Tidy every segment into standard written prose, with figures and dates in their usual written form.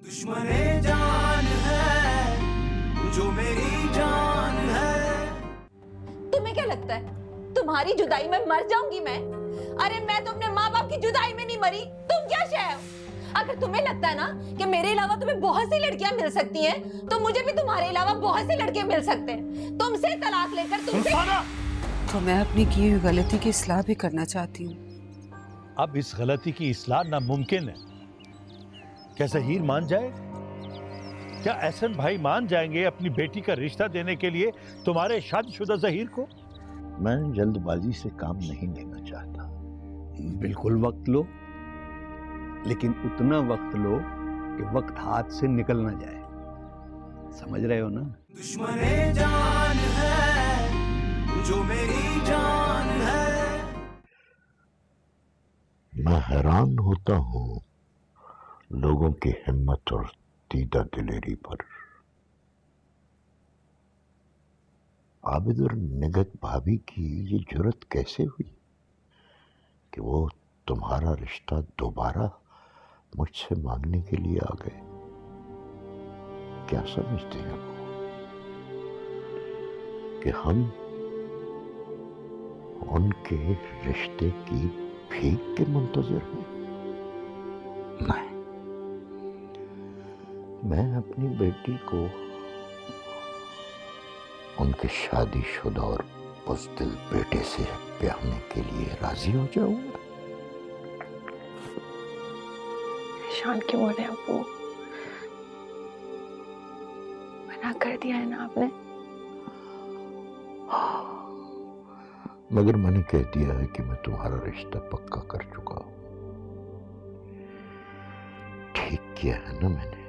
दुश्मने जान है जो मेरी जान है। तुम्हें क्या लगता है तुम्हारी जुदाई में मर जाऊंगी मैं? अरे मैं तो अपने माँ बाप की जुदाई में नहीं मरी, तुम क्या शय हो? अगर तुम्हें लगता है ना कि मेरे अलावा तुम्हें बहुत सी लड़कियां मिल सकती हैं, तो मुझे भी तुम्हारे अलावा बहुत से लड़के मिल सकते हैं। तुमसे तलाक लेकर तुमसे तो मैं अपनी की हुई गलती की इस्लाह भी करना चाहती हूँ। अब इस गलती की इस्लाह नामुमकिन है। क्या ज़हीर मान जाए? क्या एहसन भाई मान जाएंगे अपनी बेटी का रिश्ता देने के लिए तुम्हारे शादीशुदा ज़हीर को? मैं जल्दबाजी से काम नहीं लेना चाहता। बिल्कुल वक्त लो, लेकिन उतना वक्त लो कि वक्त हाथ से निकल ना जाए। समझ रहे हो ना? दुश्मने जान है जो मेरी जान है। मैं हैरान होता हूँ लोगों की हिम्मत और दीदा दिलेरी पर। आबिद और निगत भाभी की ये जुर्रत कैसे हुई कि वो तुम्हारा रिश्ता दोबारा मुझसे मांगने के लिए आ गए? क्या समझते हैं वो कि हम उनके रिश्ते की भीख के मुंतजर हैं? नहीं, मैं अपनी बेटी को उनके शादीशुदा और बुज़दिल बेटे से ब्याहने के लिए राजी हो जाऊंगा। परेशान क्यों हो रहे हैं अब्बू? मना कर दिया है ना आपने? मगर मैंने कह दिया है कि मैं तुम्हारा रिश्ता पक्का कर चुका हूं। ठीक किया है ना मैंने?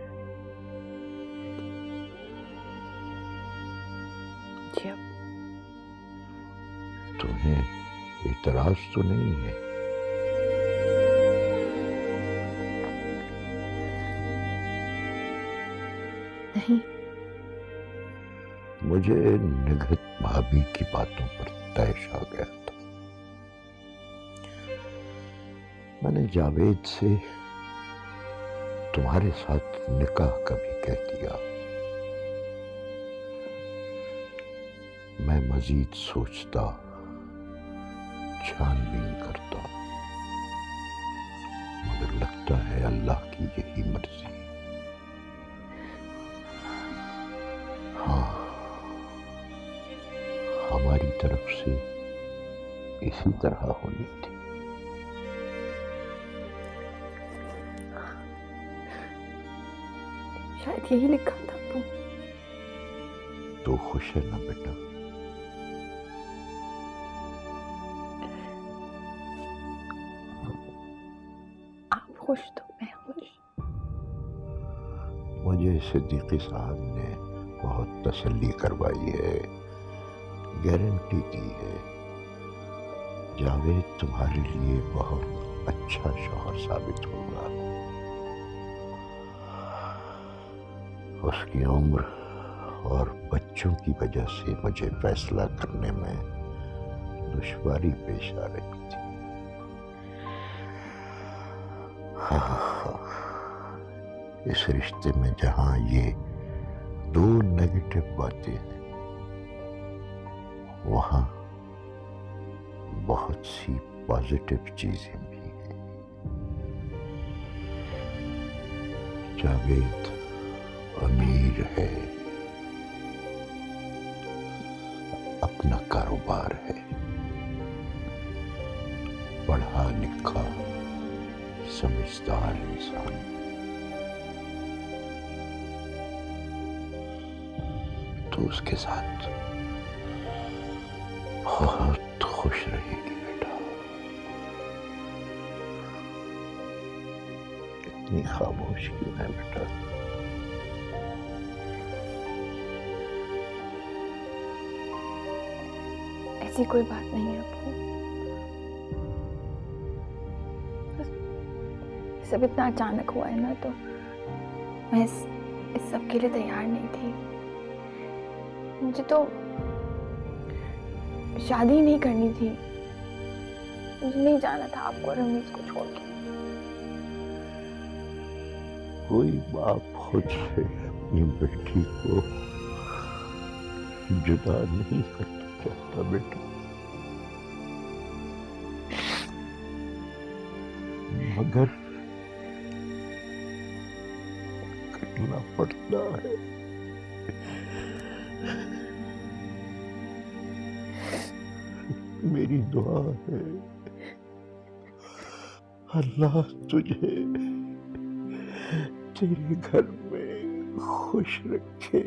जी अब तुम्हें इतराज तो नहीं है? नहीं। मुझे निगहत भाभी की बातों पर तैश आ गया था। मैंने जावेद से तुम्हारे साथ निकाह का भी कह दिया। मैं मजीद सोचता, छानबीन करता, मगर लगता है अल्लाह की यही मर्जी। हाँ, हमारी तरफ से इसी तरह होनी थी। शायद यही लिखा था अब्बू। तो खुश है ना बेटा? आप खुश तो मैं खुश। मुझे सिद्दीकी साहब ने बहुत तसल्ली करवाई है, गारंटी दी है। जावेद तुम्हारे लिए बहुत अच्छा शौहर साबित होगा। उसकी उम्र और बच्चों की वजह से मुझे फैसला करने में दुश्वारी पेश आ रही थी। हाँ, इस रिश्ते में जहां ये दो नेगेटिव बातें हैं, वहां बहुत सी पॉजिटिव चीजें भी हैं। जावेद अमीर है, अपना कारोबार है, पढ़ा लिखा समझदार इंसान। तो उसके साथ बहुत खुश रहेगी बेटा। इतनी खामोश क्यों है बेटा? ऐसी कोई बात नहीं है अब्बू। सब इतना अचानक हुआ है ना, तो मैं इस सब के लिए तैयार नहीं थी। मुझे तो शादी नहीं करनी थी। मुझे नहीं जाना था आपको और रमीज को छोड़ के। कोई बाप खुद से अपनी बेटी को जुदा नहीं करना चाहता बेटा, मगर करना पड़ता है। मेरी दुआ है अल्लाह तुझे तेरे घर में खुश रखे,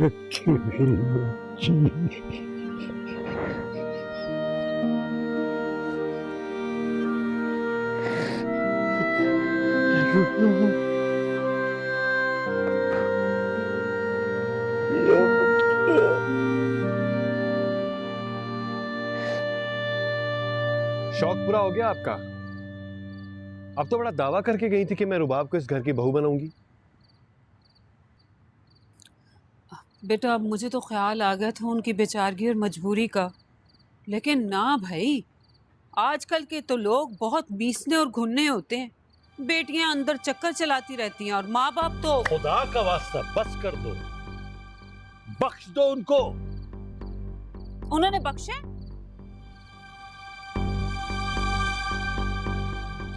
रखे मेरी बच्ची। शौक पूरा हो गया आपका? अब तो बड़ा दावा करके गई थी कि मैं रुबाब को इस घर की बहू बनाऊंगी। बेटा अब मुझे तो ख्याल आ गया था उनकी बेचारगी और मजबूरी का, लेकिन ना भाई, आजकल के तो लोग बहुत मीसने और घुनने होते हैं। बेटियां अंदर चक्कर चलाती रहती हैं और माँ बाप तो। खुदा का वास्ता बस कर दो, बख्श दो उनको। उन्होंने बख्शे?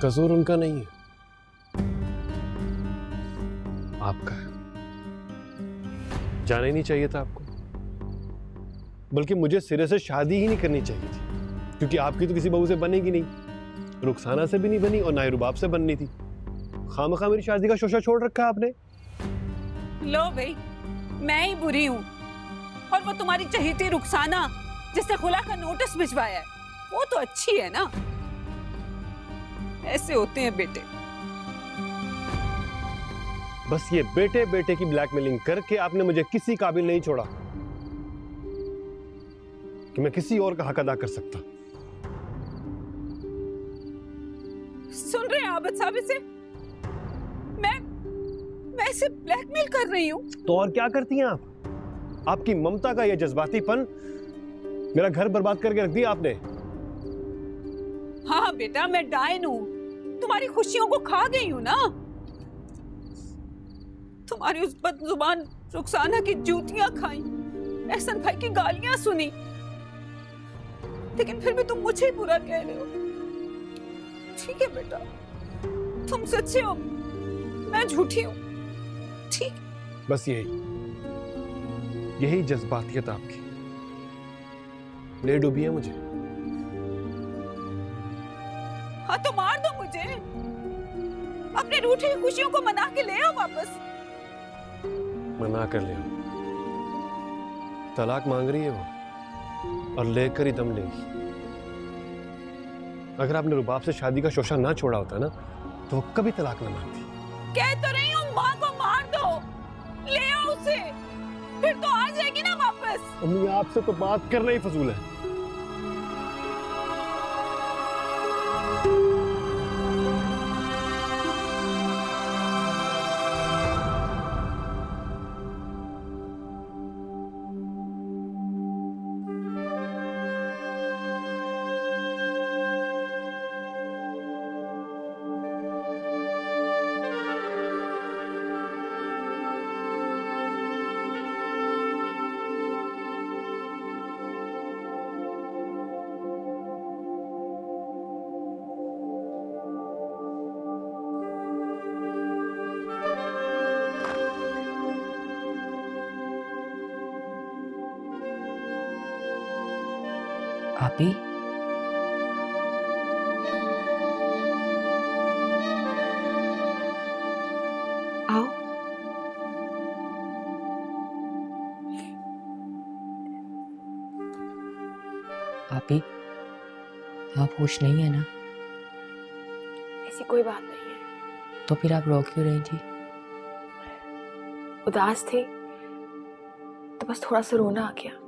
कसूर उनका नहीं है, आपका है। जाना ही नहीं चाहिए था आपको, बल्कि मुझे सिरे से शादी ही नहीं करनी चाहिए थी, क्योंकि आपकी तो किसी बहू से बनेगी नहीं, रुखसाना से भी नहीं बनी और ना ही रुबाब से बननी थी। खामखा मेरी शादी का शोशा छोड़ रखा आपने। लो भाई, मैं ही बुरी हूँ और वो तुम्हारी चहेती रुखसाना जिसने खुला का नोटिस भिजवाया है वो तो अच्छी है ना। ऐसे होते हैं बेटे। बस ये बेटे बेटे की ब्लैकमेलिंग करके आपने मुझे किसी काबिल नहीं छोड़ा कि मैं किसी और का हक अदा कर सकता। सुन रहे हैं आबिद साहब इसे? मैं इसे ब्लैकमेल कर रही हूँ। तो और क्या करती हैं आप? आपकी ममता का यह जज्बातीपन मेरा घर बर्बाद करके रख दिया आपने। हाँ बेटा, मैं डायन हूँ, तुम्हारी खुशियों को खा गई हूँ ना। तुम्हारी उस बदजुबान रुखसाना की जूतियां खाई, एहसन भाई की गालियां सुनी, लेकिन फिर भी तुम मुझे ही बुरा कह रहे हो। ठीक है बेटा, तुम सच्चे हो, मैं झूठी हूँ। ठीक। बस यही जज्बातियत आपकी ले डूबी है मुझे। हाँ तो मार दो मुझे, अपने रूठी हुई खुशियों को मना के ले आओ वापस। मना कर ले, तलाक मांग रही है वो और लेकर ही दम लेगी। अगर आपने रुबाब से शादी का शोशा ना छोड़ा होता ना तो वो कभी तलाक ना मांगती। कह तो रही हूँ माँ को मार दो, ले आओ उसे, फिर तो आ जाएगी ना वापस। अम्मी आपसे तो बात करना ही फजूल है। भाभी, आओ। भाभी, आप होश नहीं है ना? ऐसी कोई बात नहीं है। तो फिर आप रो क्यों रही थी? उदास थी तो बस थोड़ा सा रोना आ गया।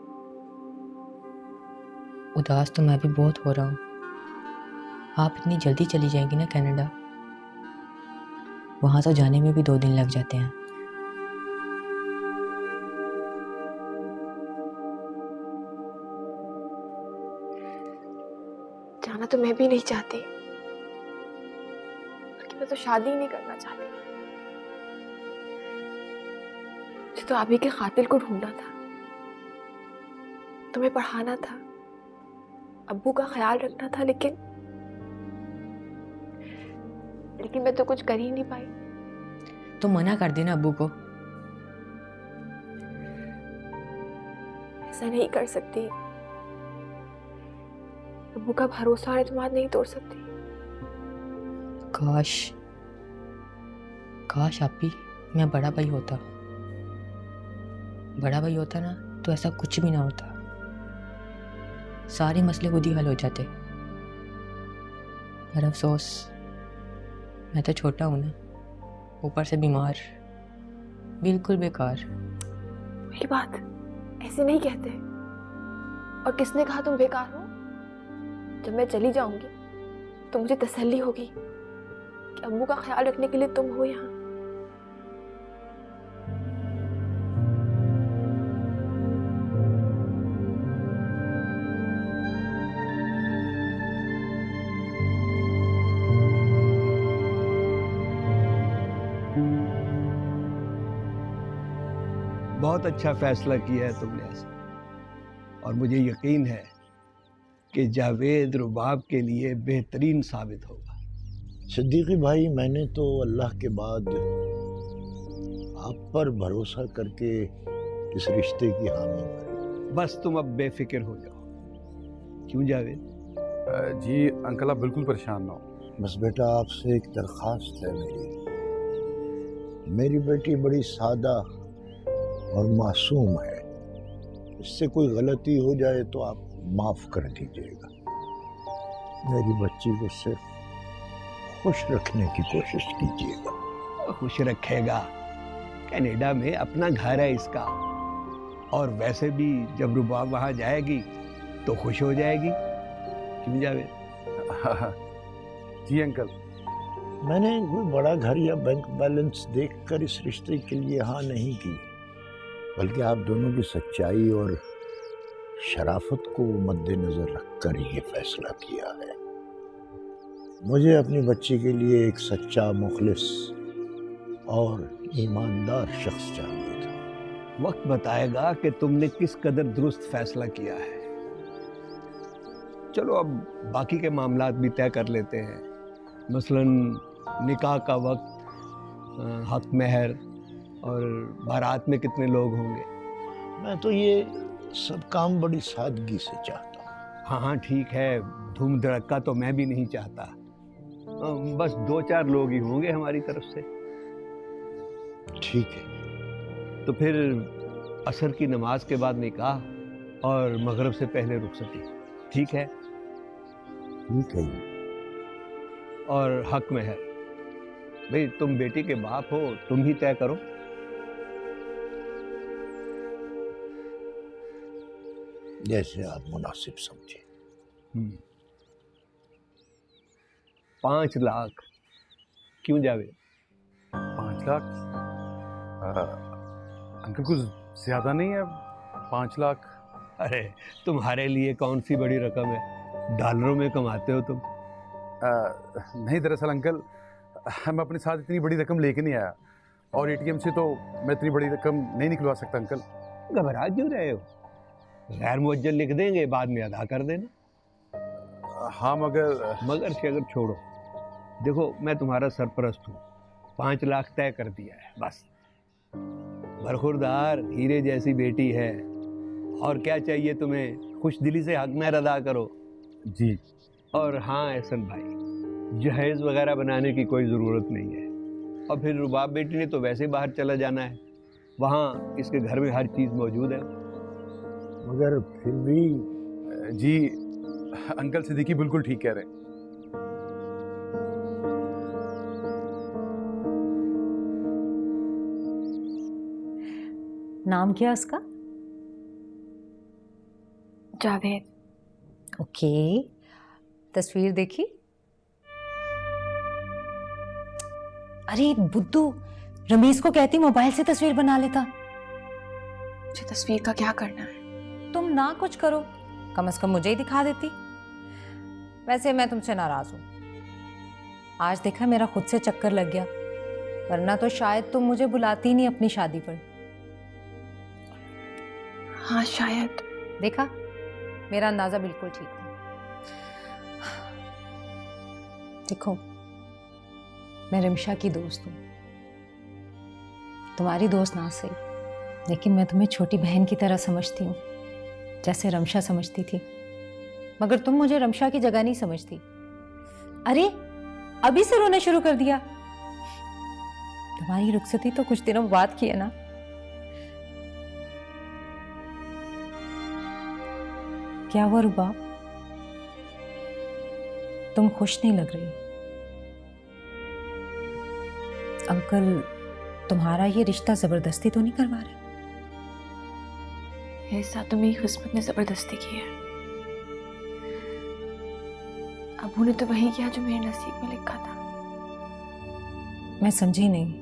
उदास तो मैं भी बहुत हो रहा हूँ। आप इतनी जल्दी चली जाएंगी ना कनाडा? वहाँ तो जाने में भी 2 दिन लग जाते हैं। जाना तो मैं भी नहीं चाहती, मैं तो शादी ही नहीं करना चाहती। मुझे तो अभी के कातिल को ढूंढना था, तुम्हें पढ़ाना था, अब्बू का ख्याल रखना था, लेकिन मैं तो कुछ कर ही नहीं पाई। तो मना कर देना अब्बू को। ऐसा नहीं कर सकती, अब्बू का भरोसा और एतमाद नहीं तोड़ सकती। काश आपी मैं बड़ा भाई होता। बड़ा भाई होता ना तो ऐसा कुछ भी ना होता, सारे मसले खुद ही हल हो जाते। पर अफसोस मैं तो छोटा हूं ना, ऊपर से बीमार, बिल्कुल बेकार। ये बात ऐसे नहीं कहते। और किसने कहा तुम बेकार हो? जब मैं चली जाऊंगी तो मुझे तसल्ली होगी कि अम्मू का ख्याल रखने के लिए तुम हो यहाँ। बहुत अच्छा फैसला किया है तुमने ऐसा, और मुझे यकीन है कि जावेद रुबाब के लिए बेहतरीन साबित होगा। सिद्दीकी भाई, मैंने तो अल्लाह के बाद आप पर भरोसा करके इस रिश्ते की हामी भरी। बस तुम अब बेफिक्र हो जाओ। क्यों जावेद? जी अंकल, आप बिल्कुल परेशान ना हो। बस बेटा, आपसे एक दरख्वास्त है मेरी बेटी बड़ी सादा और मासूम है, इससे कोई गलती हो जाए तो आप माफ कर दीजिएगा। मेरी बच्ची को सिर्फ खुश रखने की कोशिश कीजिएगा। खुश रखेगा, कनाडा में अपना घर है इसका, और वैसे भी जब रुबाब वहाँ जाएगी तो खुश हो जाएगी। क्यों जावेद? जी अंकल। मैंने कोई बड़ा घर या बैंक बैलेंस देखकर इस रिश्ते के लिए हाँ नहीं की, बल्कि आप दोनों की सच्चाई और शराफत को मद्देनजर रखकर ये फैसला किया है। मुझे अपनी बच्ची के लिए एक सच्चा, मुखलिस और ईमानदार शख्स चाहिए था। वक्त बताएगा कि तुमने किस कदर दुरुस्त फैसला किया है। चलो अब बाकी के मामलात भी तय कर लेते हैं, मसलन निकाह का वक्त, हक महर और बारात में कितने लोग होंगे। मैं तो ये सब काम बड़ी सादगी से चाहता हूँ। हाँ हाँ ठीक है, धूम धड़का तो मैं भी नहीं चाहता। बस 2-4 लोग ही होंगे हमारी तरफ से। ठीक है, तो फिर असर की नमाज के बाद निकाह और मगरिब से पहले रुखसती, ठीक है? ठीक है। और हक महर, भाई तुम बेटी के बाप हो, तुम ही तय करो। जैसे आप मुनासिब समझे। 5 लाख। क्यों जावे? 5 लाख? अंकल कुछ ज्यादा नहीं है 5 लाख? अरे तुम्हारे लिए कौन सी बड़ी रकम है, डॉलरों में कमाते हो तुम। नहीं, दरअसल अंकल मैं अपने साथ इतनी बड़ी रकम लेके नहीं आया, और एटीएम से तो मैं इतनी बड़ी रकम नहीं निकलवा सकता अंकल। घबरा क्यों रहे हो? गैर मुअज्जल लिख देंगे, बाद में अदा कर देना। हाँ मगर से अगर छोड़ो, देखो मैं तुम्हारा सरपरस्त हूँ, 5 लाख तय कर दिया है बस। बरखुरदार हीरे जैसी बेटी है, और क्या चाहिए तुम्हें? खुश दिली से हक महर अदा करो। जी। और हाँ एहसन भाई, जहेज वगैरह बनाने की कोई ज़रूरत नहीं है। और फिर रुबाब बेटी ने तो वैसे बाहर चला जाना है, वहाँ इसके घर में हर चीज़ मौजूद है। मगर फिर भी जी अंकल सिद्दीकी बिल्कुल ठीक कह रहे हैं। नाम क्या है उसका? जावेद। ओके, तस्वीर देखी? अरे बुद्धू, रमेश को कहती मोबाइल से तस्वीर बना लेता। मुझे तस्वीर का क्या करना है? तुम ना कुछ करो, कम से कम मुझे ही दिखा देती। वैसे मैं तुमसे नाराज हूं, आज देखा मेरा खुद से चक्कर लग गया, वरना तो शायद तुम मुझे बुलाती ही नहीं अपनी शादी पर। हाँ शायद। देखा, मेरा अंदाजा बिल्कुल ठीक था। देखो, मैं रिमशा की दोस्त हूँ, तुम्हारी दोस्त ना सही, लेकिन मैं तुम्हें छोटी बहन की तरह समझती हूँ, जैसे रमशा समझती थी। मगर तुम मुझे रमशा की जगह नहीं समझती। अरे अभी से रोना शुरू कर दिया। तुम्हारी रुखसती तो कुछ दिनों बाद की है ना। क्या हुआ रुबाब, तुम खुश नहीं लग रही? अंकल तुम्हारा ये रिश्ता जबरदस्ती तो नहीं करवा रहे? मेरे साथ तो मेरी किस्मत ने जबरदस्ती की है। अबू ने तो वही किया जो मेरे नसीब में लिखा था। मैं समझी नहीं।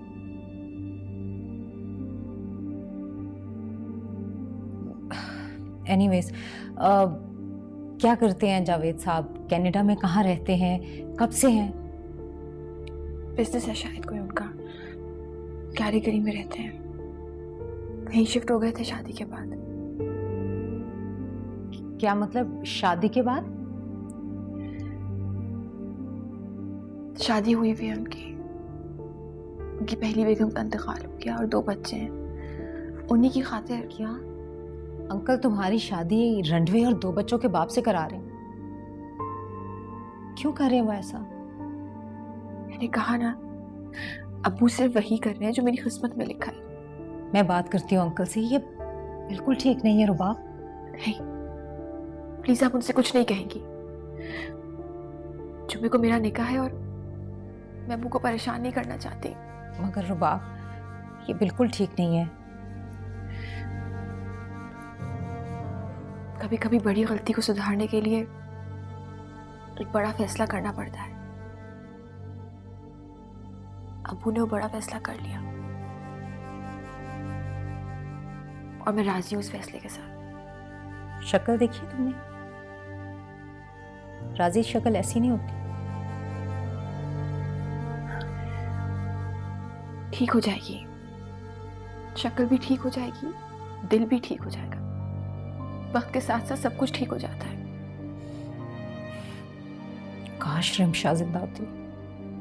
एनीवेज, क्या करते हैं जावेद साहब? कनाडा में कहाँ रहते हैं, कब से हैं? बिजनेस है शायद कोई उनका, कैरीगरी में रहते हैं। वहीं शिफ्ट हो गए थे शादी के बाद। क्या मतलब शादी के बाद? शादी हुई भी है उनकी पहली बेगम का इंतकाल हो गया और 2 बच्चे हैं। उन्हीं की खातिर। क्या अंकल तुम्हारी शादी रंडवे और 2 बच्चों के बाप से करा रहे हैं? क्यों कर रहे हैं वो ऐसा? मैंने कहा ना, अब्बू सिर्फ वही कर रहे हैं जो मेरी किस्मत में लिखा है। मैं बात करती हूँ अंकल से, ये बिल्कुल ठीक नहीं है रुबाब। नहीं प्लीज, आप उनसे कुछ नहीं कहेंगी। जुम्मे को मेरा निकाह है और मैं अब्बू को परेशान नहीं करना चाहती। मगर रुबाब, ये बिल्कुल ठीक नहीं है। कभी कभी बड़ी गलती को सुधारने के लिए एक बड़ा फैसला करना पड़ता है। अब्बू ने वो बड़ा फैसला कर लिया और मैं राजी हूं उस फैसले के साथ। शक्ल देखी तुमने? राजी शक्ल ऐसी नहीं होती। ठीक हो जाएगी, शक्ल भी ठीक हो जाएगी, दिल भी ठीक हो जाएगा। वक्त के साथ साथ सब कुछ ठीक हो जाता है। काश रिमशा जिंदा होती,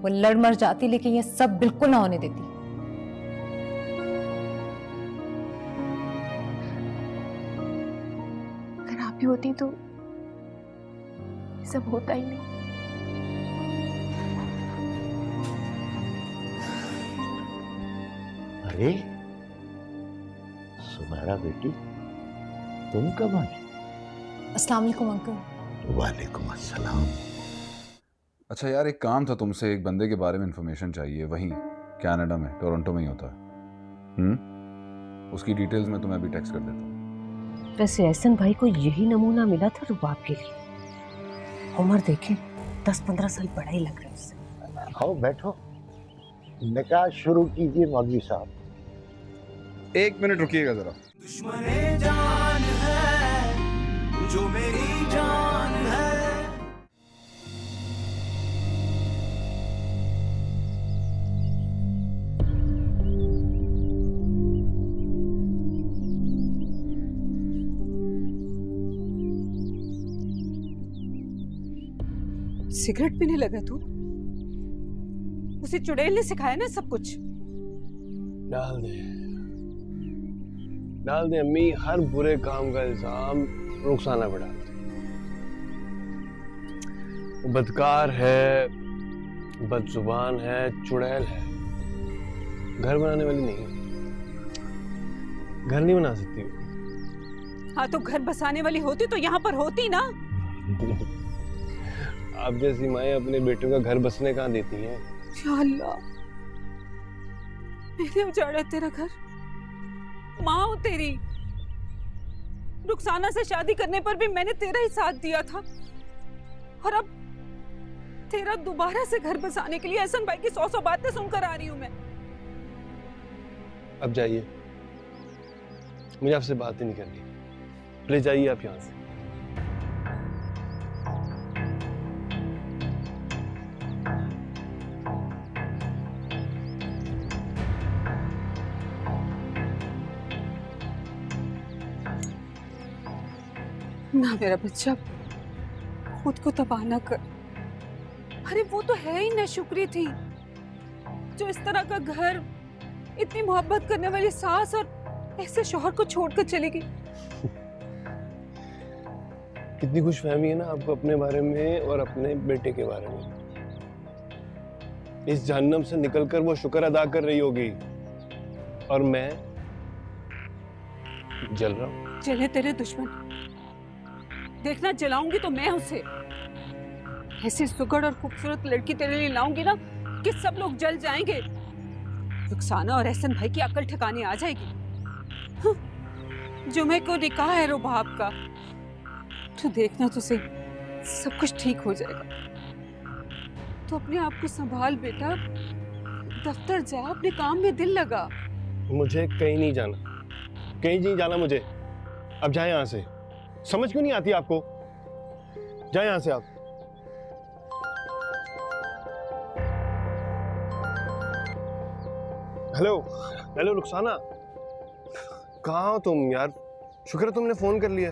वो लड़ मर जाती, लेकिन ये सब बिल्कुल ना होने देती। अगर आप भी होती तो ये सब होता ही नहीं। अरे सुमेरा बेटी, तुम कब आई? अस्सलाम वालेकुम अंकल। वालेकुम अस्सलाम। अच्छा यार, एक काम था तुमसे, एक बंदे के बारे में इंफॉर्मेशन चाहिए, वहीं कनाडा में, टोरंटो में ही होता है। उसकी डिटेल्स मैं तुम्हें अभी टेक्स्ट कर देता हूँ। वैसे एहसन भाई को यही नमूना मिला था रुबाब के लिए। उम्र देखें, 10-15 साल बड़ा ही लग रहा है उससे। आओ बैठो, निकाह शुरू कीजिए मौलवी साहब। 1 मिनट रुकिएगा जरा। दुश्मने जान है जो मेरी जान है। सिगरेट पीने लगा तू? उसे चुड़ैल ने सिखाया ना सब कुछ। डाल दे अम्मी, हर बुरे काम का इल्जाम रुखसाना पे डालते। वो बदकार है, बदजुबान है, चुड़ैल है, घर बनाने वाली नहीं। घर नहीं बना सकती वो। हाँ तो घर बसाने वाली होती तो यहाँ पर होती ना। आप जैसी माएं अपने बेटों का घर बसने कहाँ देती हैं? या अल्लाह, मैंने उजाड़ा तेरा घर। माँ हूँ तेरी। रुखसाना से शादी करने पर भी मैंने तेरा ही साथ दिया था, और अब तेरा दोबारा से घर बसाने के लिए एहसन भाई की 100 बातें सुनकर आ रही हूँ मैं। अब जाइए, मुझे आपसे बात ही नहीं करनी। प्लीज जाइए आप यहाँ से। ना मेरा बच्चा, खुद को तबाह ना कर। अरे वो तो है ही ना शुक्री थी, जो इस तरह का घर, इतनी मोहब्बत करने वाली सास और ऐसे शौहर को छोड़कर चली गई। कितनी खुशफहमी है ना आपको अपने बारे में और अपने बेटे के बारे में। इस जहन्नम से निकलकर वो शुक्र अदा कर रही होगी, और मैं जल रहा हूं। चले तेरे दुश्मन, देखना जलाऊंगी तो मैं उसे। ऐसी सुगड़ और खूबसूरत लड़की तेरे लिए लाऊंगी ना कि सब लोग जल जाएंगे। रुखसाना और एहसन भाई की अकल ठिकाने आ जाएगी। जुमे को निकाह है रुबाब का, तो देखना तो सही, सब कुछ ठीक हो जाएगा। तो अपने आप को संभाल बेटा, दफ्तर जा, अपने काम में दिल लगा। मुझे कहीं नहीं जाना, कहीं नहीं जाना मुझे। अब जाए यहां से। समझ क्यों नहीं आती आपको? जाए यहां से आप। हेलो हेलो रुखसाना, कहाँ हो तुम यार? शुक्र है तुमने फोन कर लिया।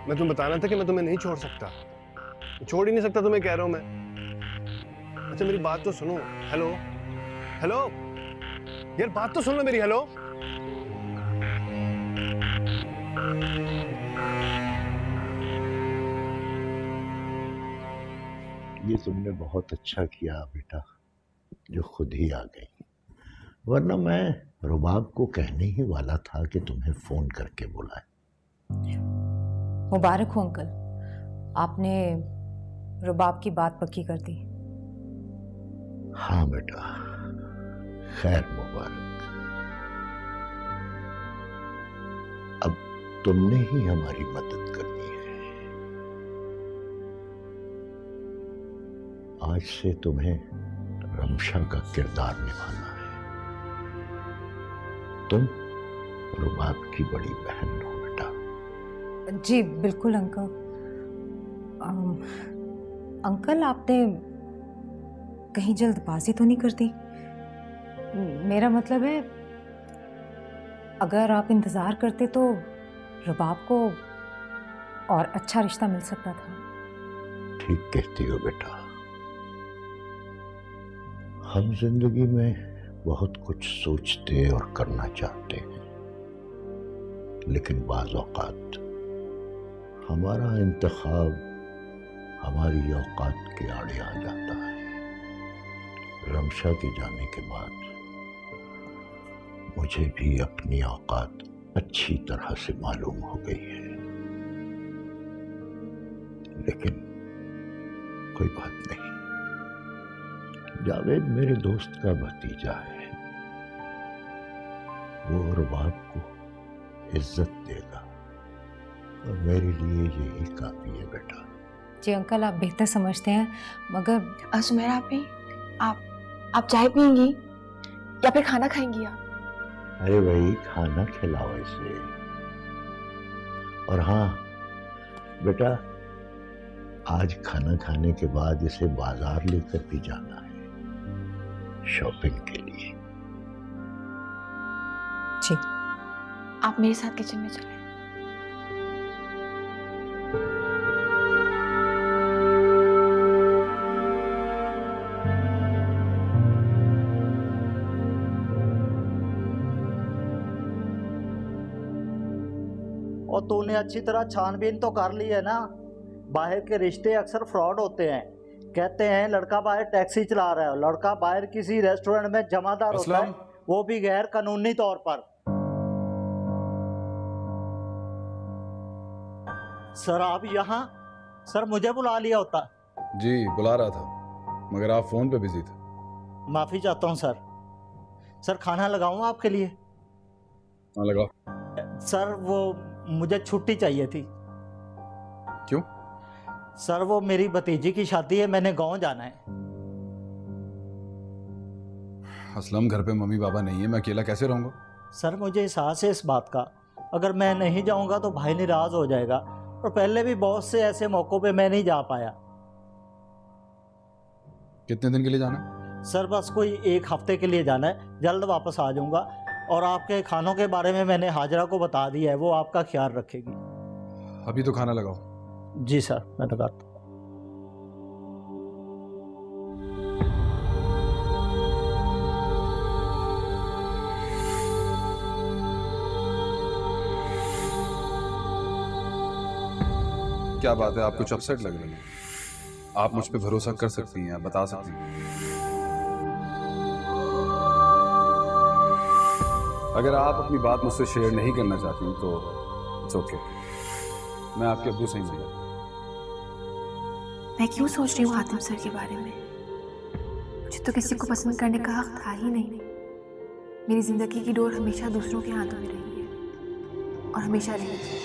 मैं तुम्हें बताना था कि मैं तुम्हें नहीं छोड़ सकता, छोड़ ही नहीं सकता तुम्हें, कह रहा हूं मैं। अच्छा मेरी बात तो सुनो। हेलो हेलो यार, बात तो सुन लो मेरी। हेलो ये तुमने बहुत अच्छा किया बेटा, जो खुद ही आ गई, वरना मैं रुबाब को कहने ही वाला था कि तुम्हें फोन करके बुलाए। मुबारक हो अंकल, आपने रुबाब की बात पक्की कर दी। हाँ बेटा, खैर मुबारक। अब तुमने ही हमारी मदद करनी है। आज से तुम्हें रमशा का किरदार निभाना है। तुम रुबाब की बड़ी बहन हो बेटा। जी बिल्कुल अंकल। अंकल आपने कहीं जल्दबाजी तो नहीं कर दी? मेरा मतलब है, अगर आप इंतज़ार करते तो रुबाब को और अच्छा रिश्ता मिल सकता था। ठीक कहती हो बेटा, हम जिंदगी में बहुत कुछ सोचते और करना चाहते हैं, लेकिन बाज़ औक़ात हमारा इंतखाब हमारी औकात के आड़े आ जाता है। रमशा के जाने के बाद मुझे भी अपनी औकात अच्छी तरह से मालूम हो गई है, लेकिन कोई बात नहीं। जावेद मेरे दोस्त का भतीजा है, वो रुबाब को इज्जत देगा और मेरे लिए यही काफी है बेटा। जी अंकल, आप बेहतर समझते हैं, मगर सुमेरा आपी, आप चाय पियेंगी या फिर खाना खाएंगी आप? अरे भाई, खाना खिलाओ इसे। और हाँ बेटा, आज खाना खाने के बाद इसे बाजार लेकर भी जाना है शॉपिंग के लिए। जी। आप मेरे साथ किचन में चलें। और तूने अच्छी तरह छानबीन तो कर ली है ना? बाहर के रिश्ते अक्सर फ्रॉड होते हैं। कहते हैं लड़का बाहर टैक्सी चला रहा है, लड़का बाहर किसी रेस्टोरेंट में जमादार होता है, वो भी गैर कानूनी तौर पर। सर आप यहाँ? सर मुझे बुला लिया होता। जी बुला रहा था, मगर आप फोन पे बिजी थे। माफी चाहता हूँ सर। सर खाना लगाऊं आपके लिए? हाँ लगाओ। सर वो मुझे छुट्टी चाहिए थी। क्यों? सर वो मेरी भतीजी की शादी है, मैंने गांव जाना है। असलम घर पे मम्मी पापा नहीं है, मैं अकेला कैसे रहूंगा? सर मुझे एहसास है इस बात का, अगर मैं नहीं जाऊंगा तो भाई नाराज हो जाएगा, और पहले भी बहुत से ऐसे मौकों पे मैं नहीं जा पाया। कितने दिन के लिए जाना? सर बस कोई 1 हफ्ते के लिए जाना है, जल्द वापस आ जाऊंगा। और आपके खानों के बारे में मैंने हाजरा को बता दिया है, वो आपका ख्याल रखेगी। अभी तो खाना लगाओ। जी सर, मैं लगाता हूँ। क्या बात है, आप कुछ अपसेट लग रही हैं। आप मुझ पे भरोसा कर सकती हैं, बता सकती हैं। अगर आप अपनी बात मुझसे शेयर नहीं करना चाहती तो इट्स ओके, मैं आपके अब्बू से ही मिला। मैं क्यों सोच रही हूँ हातिम सर के बारे में? मुझे तो किसी को पसंद करने का हक था ही नहीं। मेरी जिंदगी की डोर हमेशा दूसरों के हाथों में रही है और हमेशा रहेगी।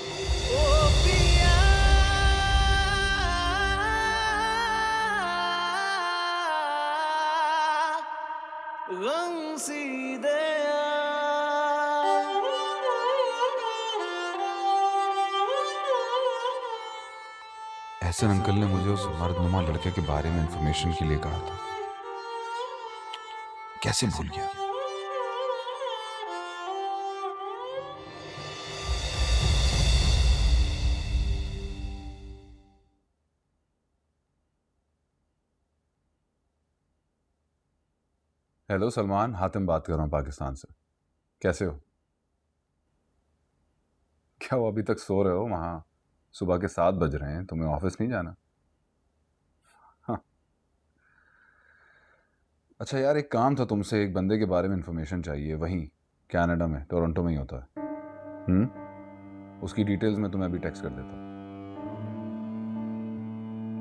गम सीधे एहसन अंकल ने मुझे उस मर्दनुमा लड़के के बारे में इंफॉर्मेशन के लिए कहा था, कैसे भूल गया। हेलो सलमान, हातिम बात कर रहा हूँ पाकिस्तान से। कैसे हो? क्या वो अभी तक सो रहे हो? वहाँ सुबह के 7 बज रहे हैं, तुम्हें ऑफिस नहीं जाना? हाँ। अच्छा यार, एक काम था तुमसे, एक बंदे के बारे में इंफॉर्मेशन चाहिए, वहीं कनाडा में, टोरंटो में ही होता है। उसकी डिटेल्स मैं तुम्हें अभी टेक्स्ट कर देता हूँ।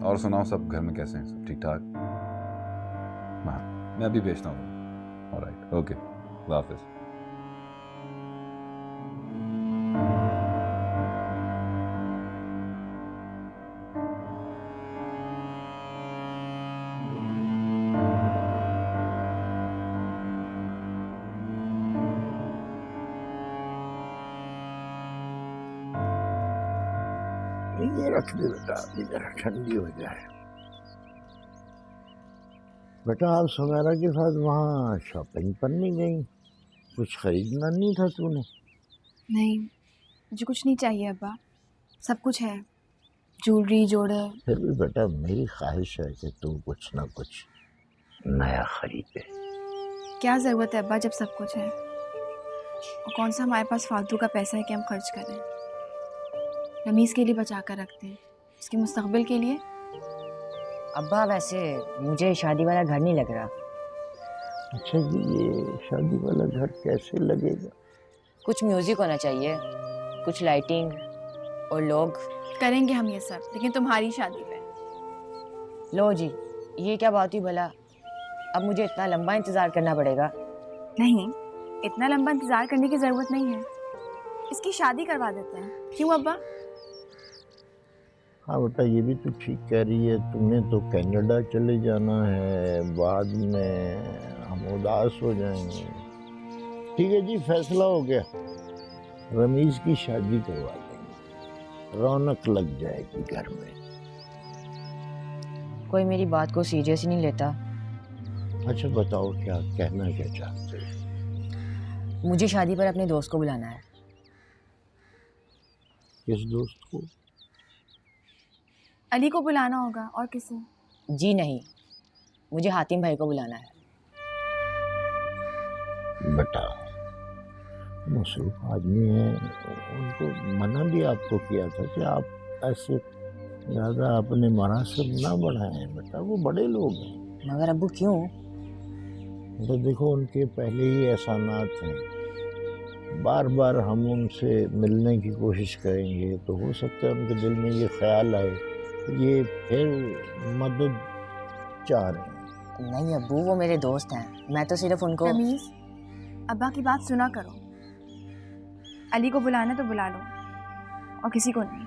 और सुनाओ, सब घर में कैसे हैं? सब ठीक ठाक? हाँ, मैं अभी भेजता हूँ। ऑलराइट, ओके, अल्लाह हाफिज़। ये रख दे बेटा, अभी जरा ठंडी हो जाए। बेटा, आप सुमेरा के साथ वहाँ शॉपिंग पर नहीं गई? कुछ खरीदना नहीं था तूने? नहीं, मुझे कुछ नहीं चाहिए अब्बा, सब कुछ है, ज्वेलरी, जोड़े। फिर भी बेटा, मेरी ख्वाहिश है कि तू कुछ ना कुछ नया खरीदे। क्या ज़रूरत है अब्बा जब सब कुछ है? और कौन सा हमारे पास फालतू का पैसा है कि हम खर्च करें? रमीज़ के लिए बचा कर रखते हैं, उसके मुस्तकबिल के लिए। अब्बा वैसे मुझे शादी वाला घर नहीं लग रहा। अच्छा जी, ये शादी वाला घर कैसे लगेगा? कुछ म्यूजिक होना चाहिए, कुछ लाइटिंग, और लोग। करेंगे हम ये सब, लेकिन तुम्हारी शादी पे। लो जी, ये क्या बात हुई भला? अब मुझे इतना लंबा इंतजार करना पड़ेगा? नहीं, इतना लंबा इंतजार करने की ज़रूरत नहीं है, इसकी शादी करवा देते हैं। क्यों अब्बा? हाँ बेटा, ये भी तो ठीक कह रही है। तुम्हें तो कनाडा चले जाना है, बाद में हम उदास हो जाएंगे। ठीक है जी, फैसला हो गया, रमीज की शादी करवा देंगे, रौनक लग जाएगी घर में। कोई मेरी बात को सीरियस ही नहीं लेता। अच्छा बताओ, क्या कहना क्या चाहते हो? मुझे शादी पर अपने दोस्त को बुलाना है। किस दोस्त को? अली को बुलाना होगा, और किसे? जी नहीं, मुझे हातिम भाई को बुलाना है। बेटा, मसरूफ आदमी है, उनको मना भी आपको किया था कि आप ऐसे ज़्यादा अपने मरासिब ना बढ़ाएं। बेटा, वो बड़े लोग हैं। मगर अब्बू क्यों? तो देखो, उनके पहले ही एहसानात हैं, बार बार हम उनसे मिलने की कोशिश करेंगे तो हो सकता है उनके दिल में ये ख्याल आए, ये फिर मदद चाह रहे हैं। नहीं अब्बू, वो मेरे दोस्त हैं, मैं तो सिर्फ उनको। रमीज, अब्बा की बात सुना करो। अली को बुलाना तो बुला लो, और किसी को नहीं।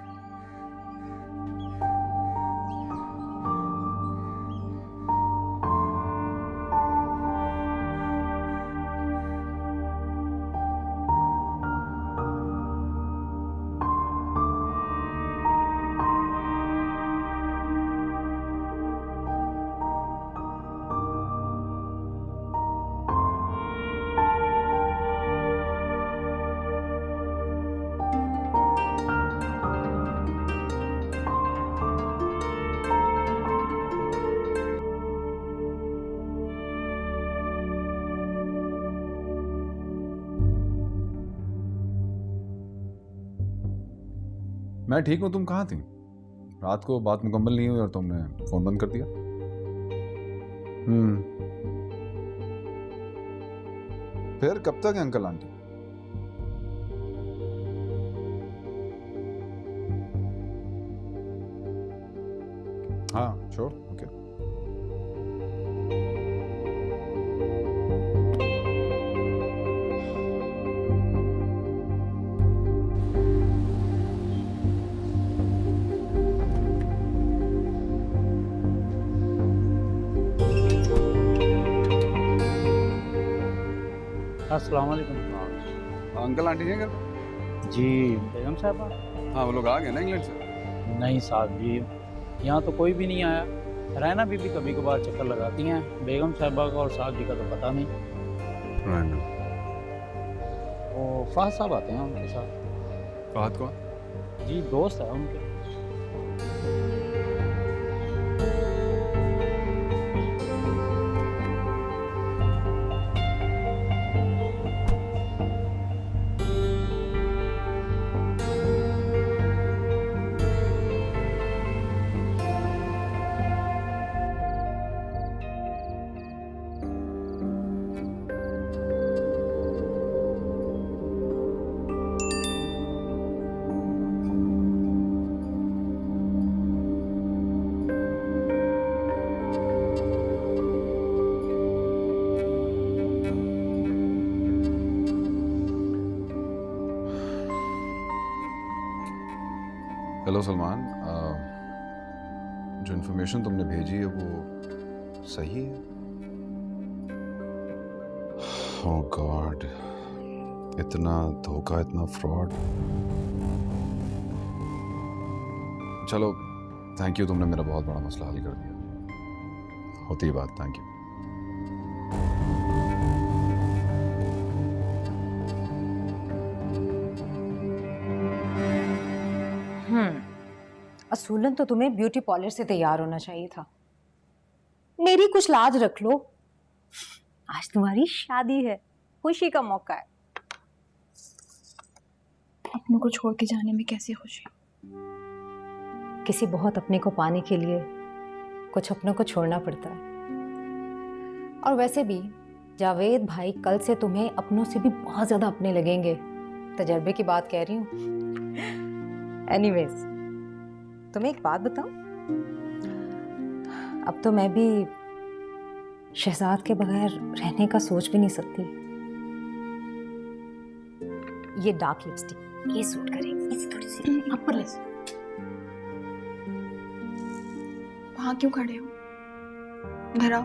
मैं ठीक हूँ, तुम कहाँ थी? रात को बात मुकम्मल नहीं हुई और तुमने फोन बंद कर दिया। फिर कब तक है अंकल आंटी? हाँ श्योर, ओके। अस्सलाम वालेकुम। अंकल आंटी नहीं है घर पे? जी बेगम साहबा? हाँ वो लोग आ गए ना इंग्लैंड से। नहीं साहब जी, यहाँ तो कोई भी नहीं आया। रैना बीबी कभी कभार चक्कर लगाती हैं, बेगम साहबा का और साहब जी का तो पता नहीं। वो फाहद साहब आते हैं उनके साथ। फहद कौन? जी दोस्त है उनके। हेलो सलमान, जो इन्फॉर्मेशन तुमने भेजी है वो सही है? ओह गॉड, इतना धोखा, इतना फ्रॉड। चलो थैंक यू, तुमने मेरा बहुत बड़ा मसला हल कर दिया। होती ही बात, थैंक यू। असूलन तो तुम्हें ब्यूटी पार्लर से तैयार होना चाहिए था। मेरी कुछ लाज रख लो, आज तुम्हारी शादी है, खुशी का मौका है। अपनों को छोड़ के जाने में कैसी खुशी। किसी बहुत अपने को पाने के लिए कुछ अपनों को छोड़ना पड़ता है। और वैसे भी जावेद भाई कल से तुम्हें अपनों से भी बहुत ज्यादा अपने लगेंगे, तजर्बे की बात कह रही हूँ। एनीवेज, तुम्हें एक बात बताऊं, अब तो मैं भी शहजाद के बगैर रहने का सोच भी नहीं सकती। ये डार्क लिपस्टिक ये सूट करेगी, इसे थोड़ी सी अपर ले। वहां क्यों खड़े हो, घर आओ।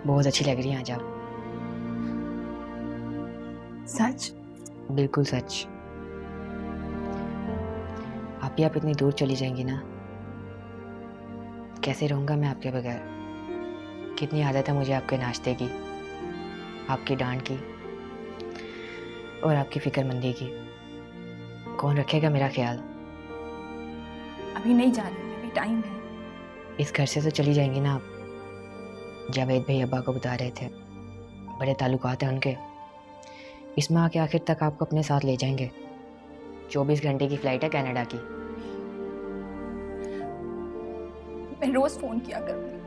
बहुत अच्छी लग रही है, आ जाओ। सच? बिल्कुल सच। आप इतनी दूर चली जाएंगी ना, कैसे रहूँगा मैं आपके बगैर। कितनी आदत है मुझे आपके नाश्ते की, आपकी डांट की और आपकी फिक्रमंदी की। कौन रखेगा मेरा ख्याल? अभी नहीं जा रही, अभी टाइम है। इस घर से तो चली जाएंगी ना आप। जावेद भाई अब्बा को बता रहे थे, बड़े ताल्लुकात हैं उनके। इसमें आके आखिर तक आपको अपने साथ ले जाएंगे। 24 घंटे की फ्लाइट है कनाडा की। मैं रोज फोन किया करूंगी।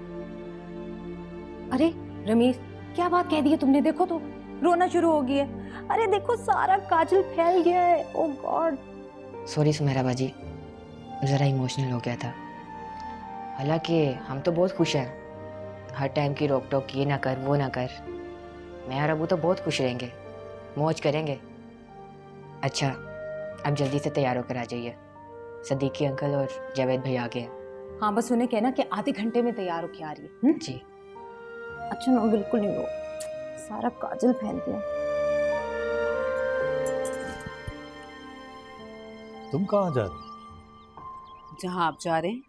अरे रमीज, क्या बात कह दी है तुमने? देखो तो रोना शुरू हो गई है। अरे देखो सारा काजल फैल गया है। ओह गॉड। सॉरी सुमेरा बाजी, ज़रा इमोशनल हो गया था। हालांकि हम तो बहुत खुश हैं। हर टाइम की रोक टोक, ये ना कर वो ना कर। मैं और अबू तो बहुत खुश रहेंगे, मौज करेंगे। अच्छा अब जल्दी से तैयार होकर आ जाइए, सदीकी अंकल और जावेद भाई आ गए। हाँ बस उन्हें कहना कि आधे घंटे में तैयार होके आ रही है। जी। अच्छा नो, बिल्कुल नहीं रो, सारा काजल फैल गया। तुम कहाँ जा रही हो? जहाँ आप जा रहे हैं।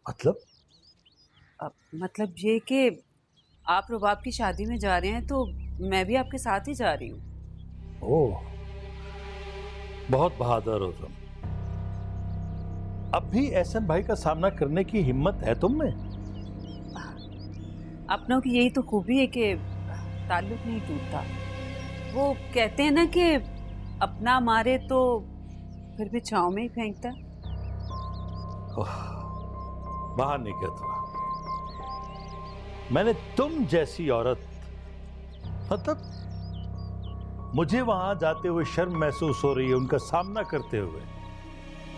मतलब? मतलब ये कि आप रुबाब की शादी में जा रहे हैं तो मैं भी आपके साथ ही जा रही हूँ। ओह, बहुत बहादुर हो तुम। अब भी एहसन भाई का सामना करने की हिम्मत है तुम में? अपनों की यही तो खूबी है कि ताल्लुक नहीं टूटता। वो कहते हैं ना कि अपना मारे तो फिर भी छाँव में ही फेंकता है। बाहर नहीं कहता। मैंने तुम जैसी औरत, मतलब मुझे वहां जाते हुए शर्म महसूस हो रही है उनका सामना करते हुए,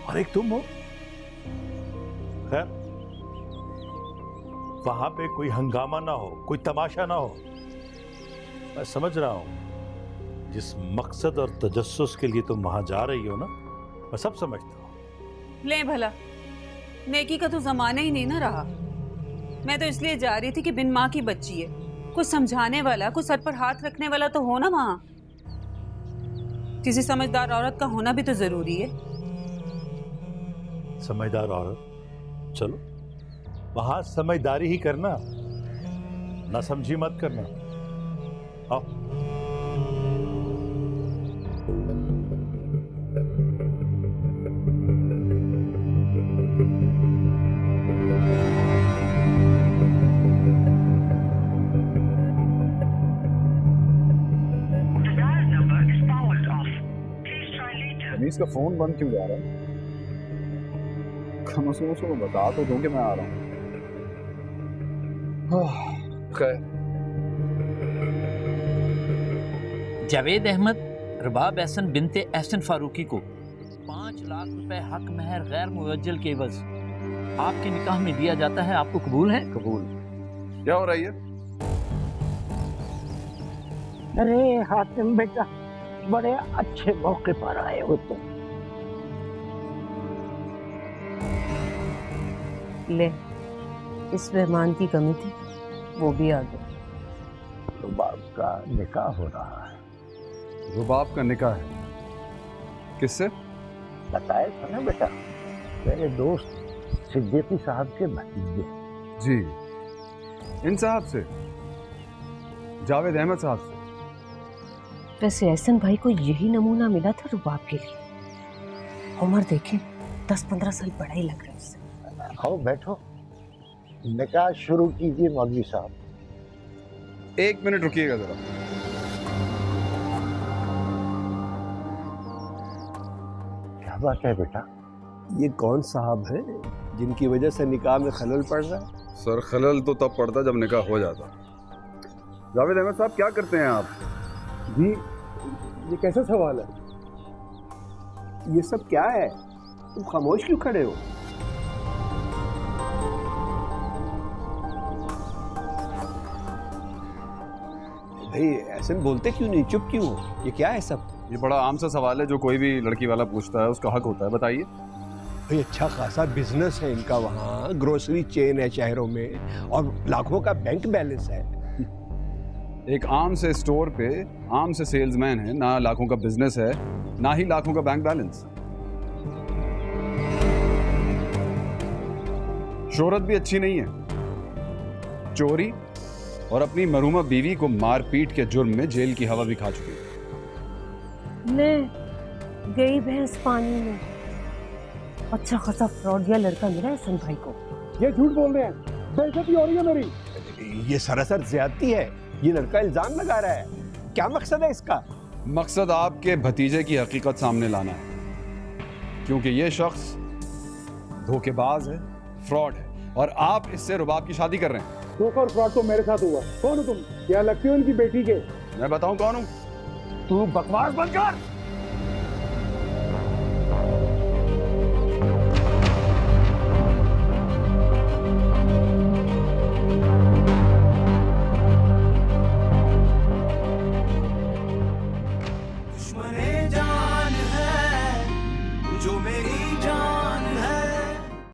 और एक तुम हो। खैर, वहां पे कोई हंगामा ना हो, कोई तमाशा ना हो। मैं समझ रहा हूं जिस मकसद और तजस्सुस के लिए तुम वहां जा रही हो ना, मैं सब समझता हूं। ले भला, नेकी का तो जमाना ही नहीं ना रहा। मैं तो इसलिए जा रही थी कि बिन माँ की बच्ची है, कुछ समझाने वाला, कुछ सर पर हाथ रखने वाला तो हो ना वहां। किसी समझदार औरत का होना भी तो जरूरी है। समझदार औरत, चलो वहां समझदारी ही करना, ना समझी मत करना। आओ। इसका फोन बंद क्यों जा रहा है? कम से कम बता तो दो कि मैं आ रहा हूँ। जावेद अहमद रबाब एहसन बिनते एहसन फारूकी को 5 लाख रुपए हक महर गैर मुवज्जल के एवज आपके निकाह में दिया जाता है। आपको कबूल है? कबूल। क्या हो रही है? अरे हातिम बेटा, बड़े अच्छे मौके पर आए हो तुम। ले, इस मेहमान की कमी थी, वो भी आ गए। रुबाब का निकाह हो रहा है। रुबाब का निकाह है? किससे? बताया था ना बेटा, मेरे दोस्त सिद्दीकी साहब के भतीजे। जी, इन साहब से? जावेद अहमद साहब से? वैसे एहसन भाई को यही नमूना मिला था रुबाब के लिए। उम्र देखे 10-15 साल बड़ा ही लग रहा है उससे। आओ बैठो, निकाह शुरू कीजिए मौलवी साहब। 1 मिनट रुकिएगा जरा। क्या बात है बेटा? ये कौन साहब है जिनकी वजह से निकाह में खलल पड़ रहा है? सर, खलल तो तब पड़ता जब निकाह हो जाता। जावेद अहमद साहब, क्या करते हैं आप? जी, ये कैसा सवाल है? ये सब क्या है? तुम खामोश क्यों खड़े हो? भाई ऐसे बोलते क्यों नहीं, चुप क्यों हो? ये क्या है सब? ये बड़ा आम सा सवाल है जो कोई भी लड़की वाला पूछता है, उसका हक होता है। बताइए। भाई अच्छा खासा बिजनेस है इनका, वहाँ ग्रोसरी चेन है शहरों में, और लाखों का बैंक बैलेंस है। एक आम से स्टोर पे आम से सेल्समैन है, ना लाखों का बिजनेस है, ना ही लाखों का बैंक बैलेंस। शोहरत भी अच्छी नहीं है, चोरी और अपनी मरूमा बीवी को मार पीट के जुर्म में जेल की हवा भी खा चुकी है। ले गई भैंस पानी में। अच्छा खासा फ्रॉडिया लड़का मिला एहसन भाई को। ये झूठ बोल रहे हैं, बेइज्जती हो रही है मेरी। ये सरासर ज्यादती है। ये लड़का इल्जाम लगा रहा है। क्या मकसद है इसका? मकसद आपके भतीजे की हकीकत सामने लाना है, क्योंकि ये शख्स धोखेबाज है, फ्रॉड है, और आप इससे रुबाब की शादी कर रहे हैं। धोखा और फ्रॉड तो मेरे साथ हुआ। कौन हो तुम? क्या लगती हो इनकी बेटी के? मैं बताऊं कौन हूं? तू बकवास बंद कर।